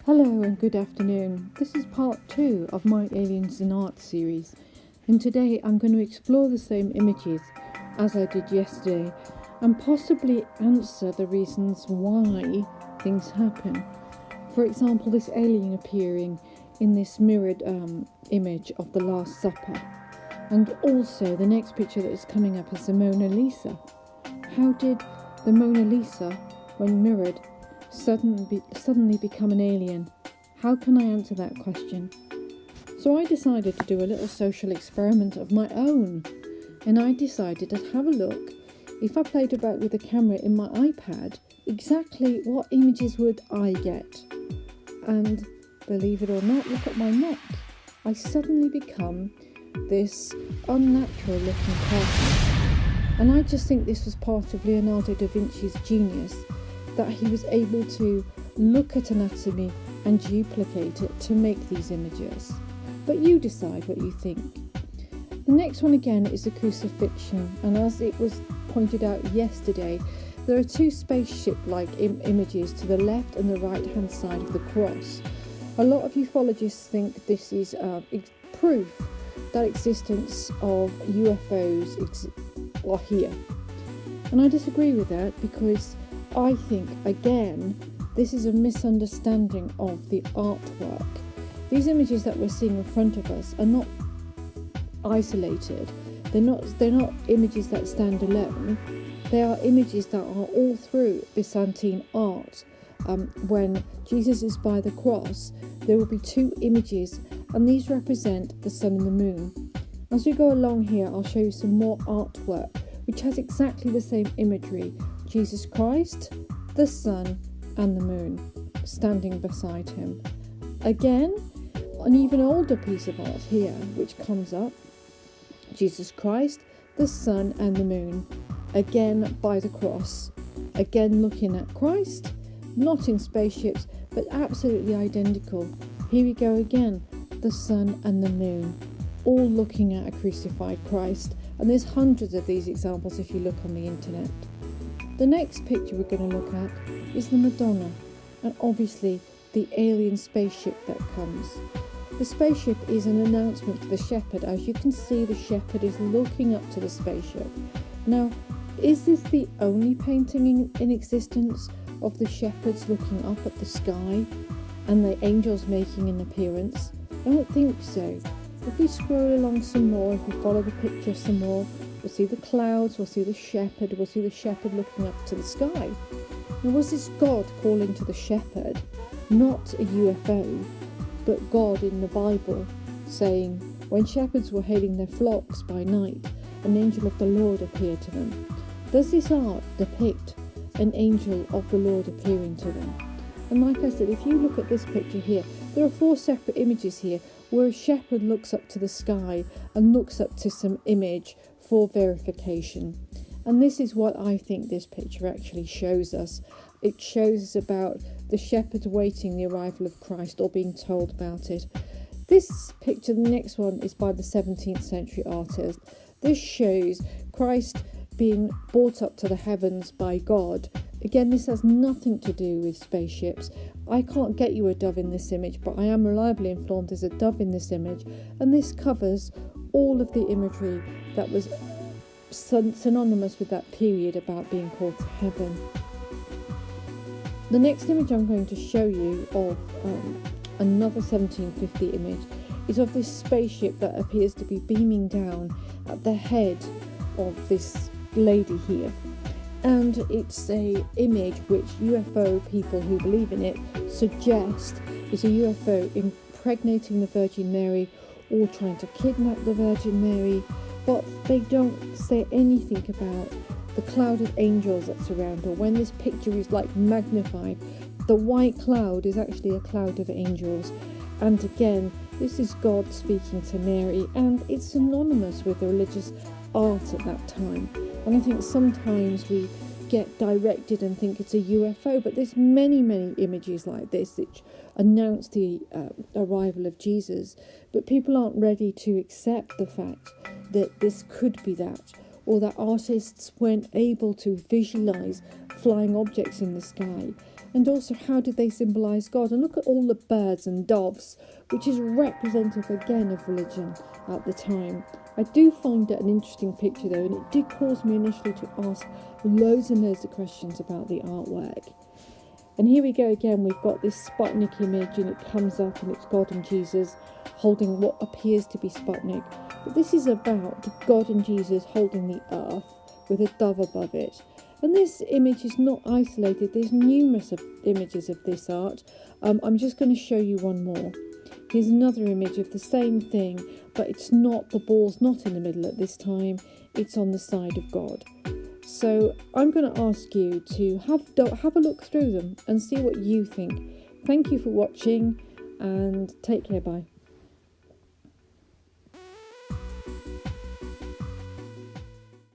Hello and good afternoon. This is part 2 of my Aliens in Art series, and today I'm going to explore the same images as I did yesterday and possibly answer the reasons why things happen. For example, this alien appearing in this mirrored image of the Last Supper, and also the next picture that is coming up is the Mona Lisa. How did the Mona Lisa, when mirrored, suddenly become an alien? How can I answer that question? So I decided to do a little social experiment of my own, and I decided to have a look, if I played about with the camera in my iPad, exactly what images would I get. And believe it or not, look at my neck. I suddenly become this unnatural looking person. And I just think this was part of Leonardo da Vinci's genius, that he was able to look at anatomy and duplicate it to make these images. But you decide what you think. The next one again is the crucifixion, and as it was pointed out yesterday, there are two spaceship-like images to the left and the right-hand side of the cross. A lot of ufologists think this is proof that existence of UFOs are here. And I disagree with that, because I think, again, this is a misunderstanding of the artwork. These images that we're seeing in front of us are not isolated. They're not images that stand alone. They are images that are all through Byzantine art. When Jesus is by the cross, there will be two images, and these represent the sun and the moon. As we go along here, I'll show you some more artwork which has exactly the same imagery. Jesus Christ, the sun and the moon standing beside him. Again, an even older piece of art here which comes up. Jesus Christ, the sun and the moon, again by the cross, again looking at Christ, not in spaceships but absolutely identical. Here we go again, the sun and the moon, all looking at a crucified Christ, and there's hundreds of these examples if you look on the internet. The next picture we're going to look at is the Madonna, and obviously the alien spaceship that comes. The spaceship is an announcement to the shepherd. As you can see, the shepherd is looking up to the spaceship. Now, is this the only painting in existence of the shepherds looking up at the sky and the angels making an appearance? I don't think so. If we scroll along some more, if we follow the picture some more, we'll see the clouds, we'll see the shepherd looking up to the sky. Now, was this God calling to the shepherd, not a UFO, but God in the Bible, saying, when shepherds were hailing their flocks by night, an angel of the Lord appeared to them? Does this art depict an angel of the Lord appearing to them? And like I said, if you look at this picture here, there are 4 separate images here where a shepherd looks up to the sky and looks up to some image for verification. And this is what I think this picture actually shows us. It shows us about the shepherds waiting the arrival of Christ, or being told about it. This picture, the next one, is by the 17th century artist. This shows Christ being brought up to the heavens by God. Again, this has nothing to do with spaceships. I can't get you a dove in this image, but I am reliably informed there's a dove in this image, and this covers all of the imagery that was synonymous with that period about being called to heaven. The next image I'm going to show you of another 1750 image is of this spaceship that appears to be beaming down at the head of this lady here. And it's a image which UFO people who believe in it suggest is a UFO impregnating the Virgin Mary or trying to kidnap the Virgin Mary, but they don't say anything about the cloud of angels that surround her. When this picture is like magnified, the white cloud is actually a cloud of angels. And again, this is God speaking to Mary, and it's synonymous with the religious art at that time. And I think sometimes we get directed and think it's a UFO, but there's many images like this which announce the arrival of Jesus, but people aren't ready to accept the fact that this could be that, or that artists weren't able to visualize flying objects in the sky. and also how did they symbolise God. And look at all the birds and doves, which is representative again of religion at the time. I do find it an interesting picture though, and it did cause me initially to ask loads and loads of questions about the artwork. And here we go again, we've got this Sputnik image, and it comes up and it's God and Jesus holding what appears to be Sputnik. But this is about God and Jesus holding the earth with a dove above it. And this image is not isolated, there's numerous images of this art. I'm just going to show you one more. Here's another image of the same thing, but it's not, the ball's not in the middle at this time, it's on the side of God. So I'm going to ask you to have a look through them and see what you think. Thank you for watching, and take care, bye.